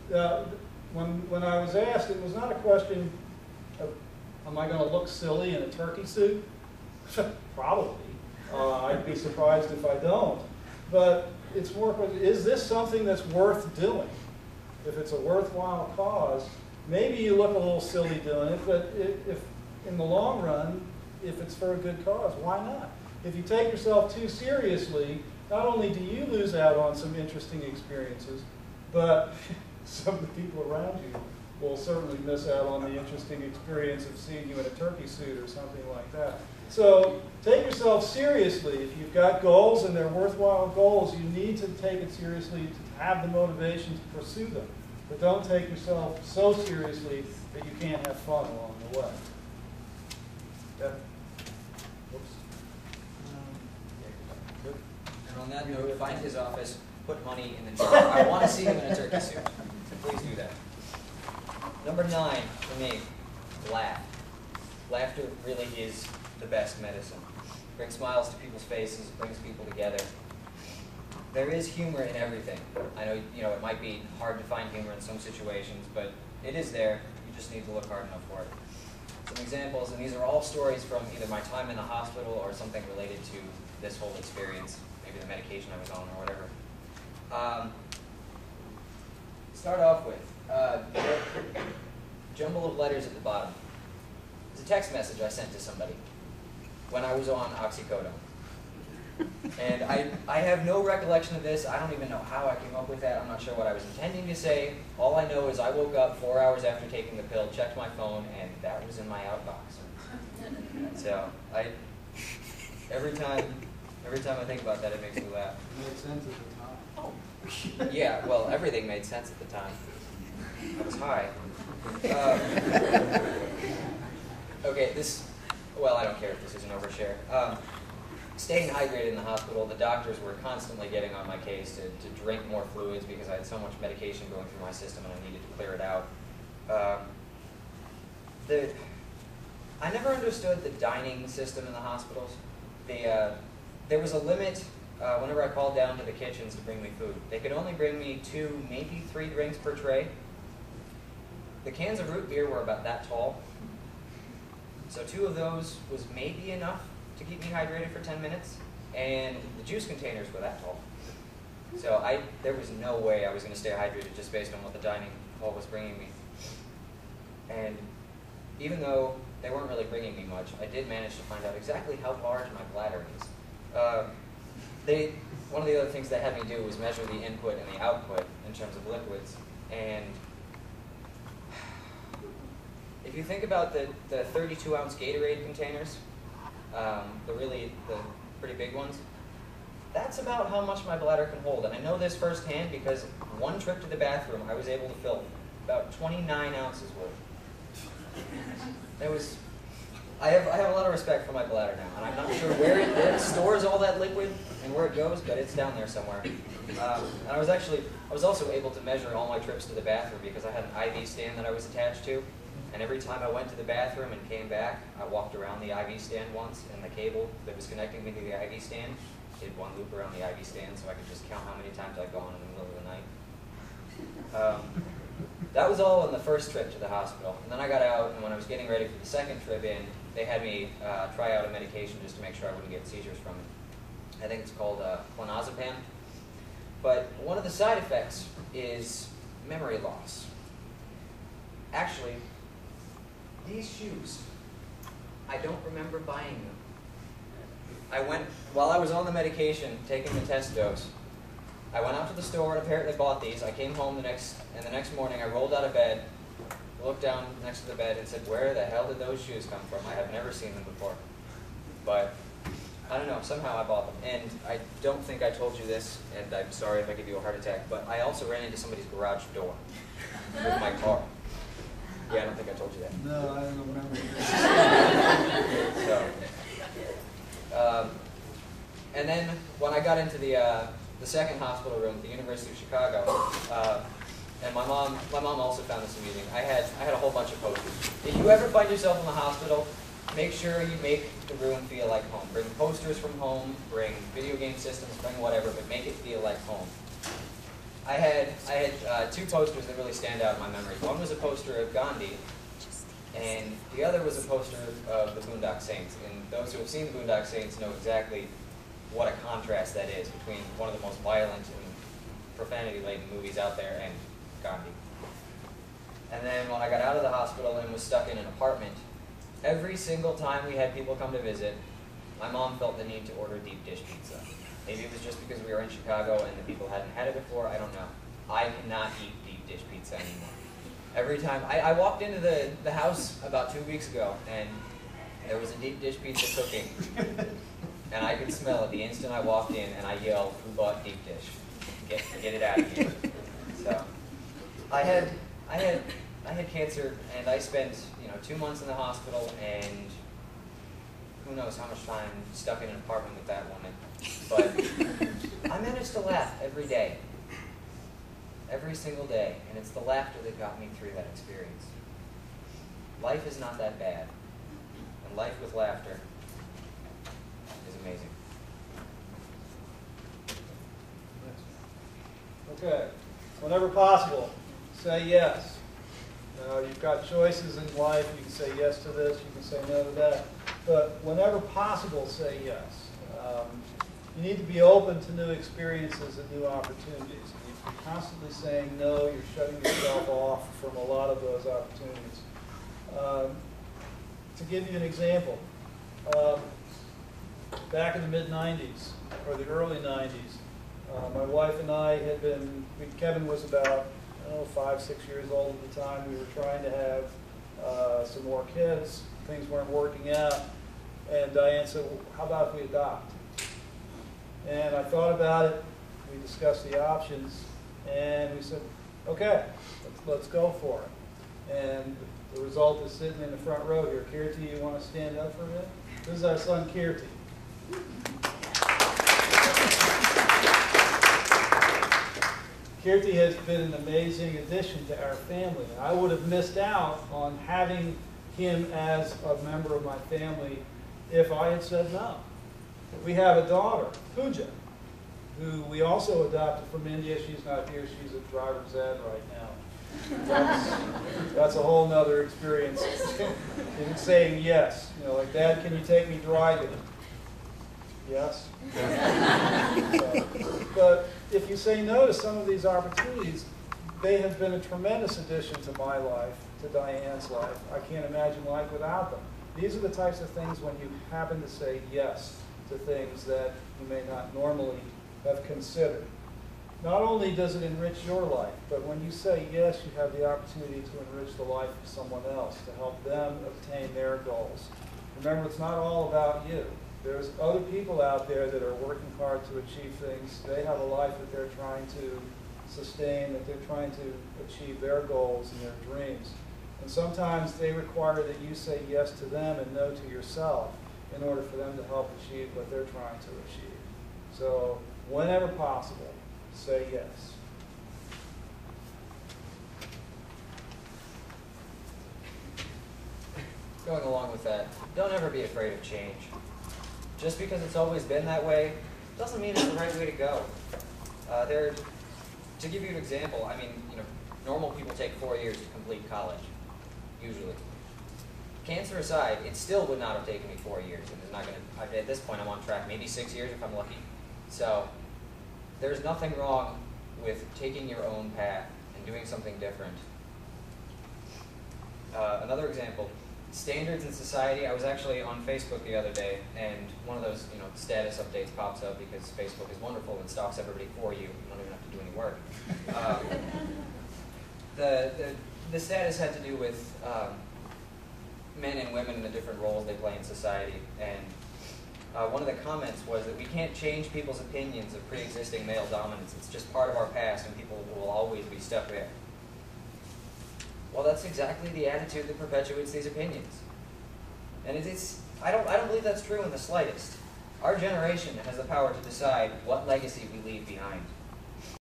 when I was asked, it was not a question of, am I going to look silly in a turkey suit? Probably. I'd be surprised if I don't. But it's more, is this something that's worth doing? If it's a worthwhile cause, maybe you look a little silly doing it, but if in the long run, if it's for a good cause, why not? If you take yourself too seriously, not only do you lose out on some interesting experiences, but some of the people around you will certainly miss out on the interesting experience of seeing you in a turkey suit or something like that. So take yourself seriously. If you've got goals and they're worthwhile goals, you need to take it seriously to have the motivation to pursue them. But don't take yourself so seriously that you can't have fun along the way. Yeah. Whoops. And on that note, find his office, put money in the jar. I want to see him in a turkey suit. So please do that. Number 9 for me, laugh. Laughter really is the best medicine. Brings smiles to people's faces, brings people together. There is humor in everything. I know, it might be hard to find humor in some situations, but it is there. You just need to look hard enough for it. Some examples, and these are all stories from either my time in the hospital or something related to this whole experience, maybe the medication I was on or whatever. Start off with jumble of letters at the bottom. It's a text message I sent to somebody when I was on oxycodone. And I have no recollection of this. I don't even know how I came up with that. I'm not sure what I was intending to say. All I know is I woke up 4 hours after taking the pill, checked my phone, and that was in my outbox. So every time I think about that, it makes me laugh. It made sense at the time. Yeah, well, everything made sense at the time. I was high. Okay, well, I don't care if this is an overshare. Staying hydrated in the hospital, the doctors were constantly getting on my case to drink more fluids because I had so much medication going through my system and I needed to clear it out. I never understood the dining system in the hospitals. There was a limit whenever I called down to the kitchens to bring me food. They could only bring me 2, maybe 3 drinks per tray. The cans of root beer were about that tall. So 2 of those was maybe enough to keep me hydrated for 10 minutes, and the juice containers were that tall. So there was no way I was going to stay hydrated just based on what the dining hall was bringing me. And even though they weren't really bringing me much, I did manage to find out exactly how large my bladder is. One of the other things they had me do was measure the input and the output in terms of liquids, and if you think about the 32-ounce Gatorade containers, the pretty big ones, that's about how much my bladder can hold. And I know this firsthand because one trip to the bathroom, I was able to fill about 29 ounces worth. I have a lot of respect for my bladder now, and I'm not sure where it stores all that liquid and where it goes, but it's down there somewhere. And I was also able to measure all my trips to the bathroom because I had an IV stand that I was attached to. And every time I went to the bathroom and came back, I walked around the IV stand once, and the cable that was connecting me to the IV stand did 1 loop around the IV stand, so I could just count how many times I'd gone in the middle of the night. That was all on the first trip to the hospital. And then I got out, and when I was getting ready for the second trip in, they had me try out a medication just to make sure I wouldn't get seizures from it. I think it's called clonazepam. But one of the side effects is memory loss. Actually, these shoes, I don't remember buying them. While I was on the medication, taking the test dose, I went out to the store and apparently bought these. I came home the next morning, I rolled out of bed, looked down next to the bed and said, where the hell did those shoes come from? I have never seen them before. But I don't know, somehow I bought them. And I don't think I told you this, and I'm sorry if I give you a heart attack, but I also ran into somebody's garage door with my car. Yeah, I don't think I told you that. No, I don't remember. And then when I got into the second hospital room at the University of Chicago, and my mom also found this amusing. I had a whole bunch of posters. If you ever find yourself in the hospital, make sure you make the room feel like home. Bring posters from home, bring video game systems, bring whatever, but make it feel like home. I had two posters that really stand out in my memory. One was a poster of Gandhi, and the other was a poster of the Boondock Saints. And those who have seen the Boondock Saints know exactly what a contrast that is between one of the most violent and profanity-laden movies out there and Gandhi. And then when I got out of the hospital and was stuck in an apartment, every single time we had people come to visit, my mom felt the need to order deep dish pizza. Maybe it was just because we were in Chicago and the people hadn't had it before, I don't know. I cannot eat deep dish pizza anymore. Every time, I walked into the house about 2 weeks ago and there was a deep dish pizza cooking. And I could smell it the instant I walked in and I yelled, "Who bought deep dish? Get it out of here." So I had cancer and I spent 2 months in the hospital and who knows how much time stuck in an apartment with that woman. But I managed to laugh every day. Every single day. And it's the laughter that got me through that experience. Life is not that bad. And life with laughter is amazing. Okay. Whenever possible, say yes. You've got choices in life. You can say yes to this. You can say no to that. But whenever possible, say yes. You need to be open to new experiences and new opportunities. If you're constantly saying no, you're shutting yourself off from a lot of those opportunities. To give you an example, back in the mid-90s, or the early 90s, my wife and I had been, Kevin was about 5, 6 years old at the time. We were trying to have some more kids. Things weren't working out. And Diane said, "Well, how about if we adopt?" And I thought about it. We discussed the options. And we said, "Okay, let's go for it." And the result is sitting in the front row here. Kirti, you want to stand up for a minute? This is our son, Kirti. Kirti has been an amazing addition to our family. I would have missed out on having him as a member of my family if I had said no. We have a daughter, Pooja, who we also adopted from India. She's not here. She's at driver's ed right now. That's a whole nother experience. In saying yes. Like, "Dad, can you take me driving?" Yes. But if you say no to some of these opportunities, they have been a tremendous addition to my life, to Diane's life. I can't imagine life without them. These are the types of things when you happen to say yes to things that you may not normally have considered. Not only does it enrich your life, but when you say yes, you have the opportunity to enrich the life of someone else, to help them obtain their goals. Remember, it's not all about you. There's other people out there that are working hard to achieve things. They have a life that they're trying to sustain, that they're trying to achieve their goals and their dreams. And sometimes they require that you say yes to them and no to yourself in order for them to help achieve what they're trying to achieve. So whenever possible, say yes. Going along with that, don't ever be afraid of change. Just because it's always been that way doesn't mean it's the right way to go. To give you an example, normal people take 4 years to complete college, usually. Cancer aside, it still would not have taken me 4 years, and it's not going to. At this point, I'm on track, maybe 6 years if I'm lucky. So there's nothing wrong with taking your own path and doing something different. Another example. Standards in society. I was actually on Facebook the other day, and one of those status updates pops up because Facebook is wonderful and stalks everybody for you. You don't even have to do any work. The status had to do with men and women and the different roles they play in society, and one of the comments was that we can't change people's opinions of pre-existing male dominance. It's just part of our past, and people will always be stuck there. Well, that's exactly the attitude that perpetuates these opinions. And I don't believe that's true in the slightest. Our generation has the power to decide what legacy we leave behind.